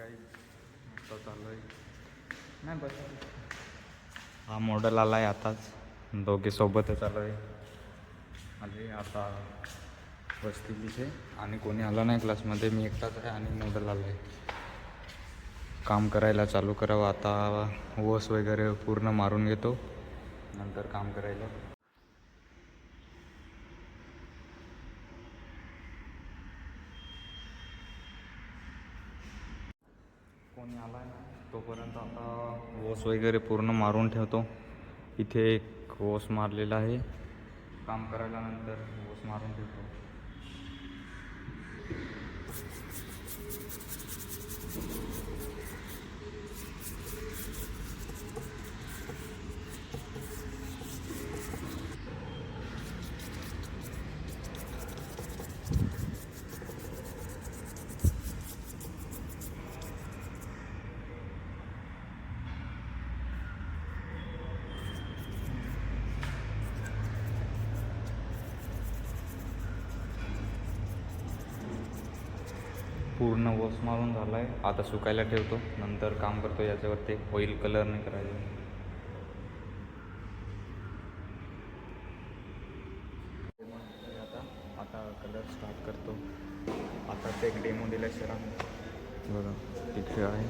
काही आता चालू आहे नाही बस. हा मॉडेल आला आहे आताच, दोघे सोबतच चालू आहे. आले आता बसतील इथे आणि कोणी आला नाही क्लासमध्ये, मी एकटाच आहे आणि मॉडेल आला आहे. काम करायला चालू करावं आता. वस वगैरे पूर्ण मारून घेतो नंतर काम करायला. कोणी आला आहे तोपर्यंत आता ओस वगैरे पूर्ण मारून ठेवतो. इथे एक ओस मारलेला आहे, काम करायला नंतर ओस मारून ठेवतो. पूर्ण वॉश मारून झाला आहे, आता सुकायला ठेवतो नंतर काम करतो. याच्यावरती ऑइल कलर नाही करायचं. आता कलर स्टार्ट करतो. आता ते एक डेमो दिला सरांनी बघा तिथे आहे.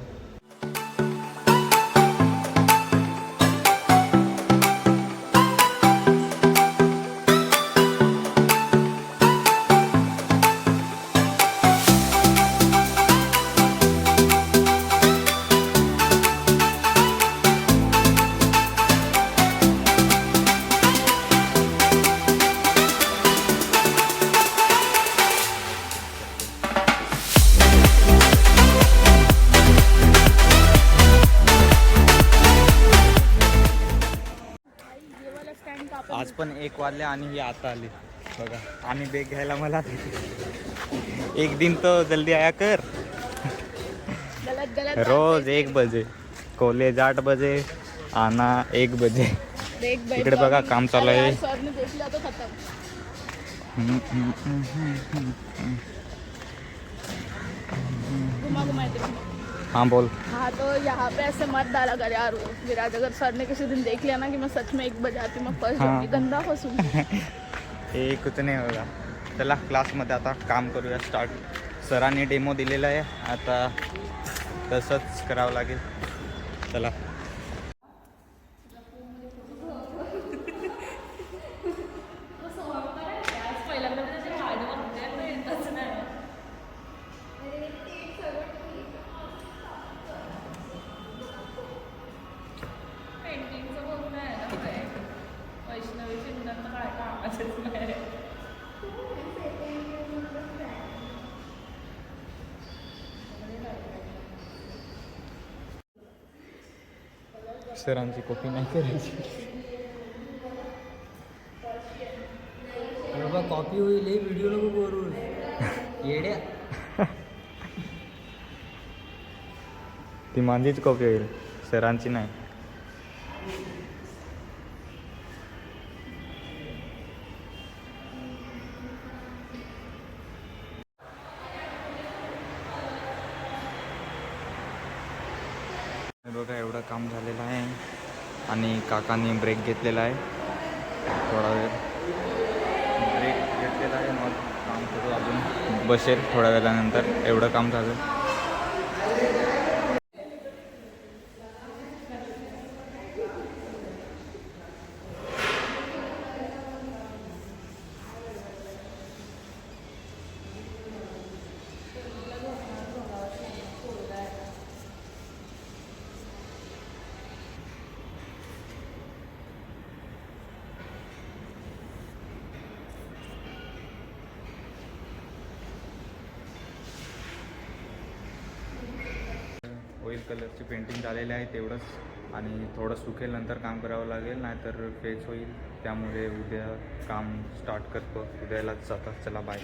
आज पण 1 वाजले आणि ही आता आली बघा. आणि बेग घ्यायला मला एक दिन तो जल्दी आया कर. रोज 1 बजे कॉलेज, 8 बजे आना, 1 बजे. इकडे बघा काम चालू आहे. हाँ बोल. हाँ तो यहाँ पे ऐसे मत डाला कर यार. वो विराज अगर सर ने किसी दिन देख लिया ना कि मैं सच में 1 बजे आती हूँ, मैं फंस जाऊंगी, गंदा फंसूंगी. हे कुछ नाही होगा. चला क्लासमध्ये आता काम करूया स्टार्ट. सरांनी डेमो दिलेला आहे, आता तसंच करावं लागेल. चला. सरांची कॉपी नाही करायची. बाबा कॉपी होईल, हे व्हिडिओ नको करू येड्या. ती माझीच कॉपी होईल, सरांची नाही. बघा एवढं काम झालेलं आहे आणि काकांनी ब्रेक घेतलेला आहे. थोडा वेळ ब्रेक घेतलेला आहे, मग काम करू. अजून बसेल थोड्या वेळानंतर. एवढं काम झालं. ऑइल कलरची पेंटिंग झालेली आहे तेवढंच, आणि थोडं सुकेल नंतर काम करावं लागेल, नाहीतर फेस होईल. त्यामुळे उद्या काम स्टार्ट करतो. उद्यालाच जातात. चला बाय.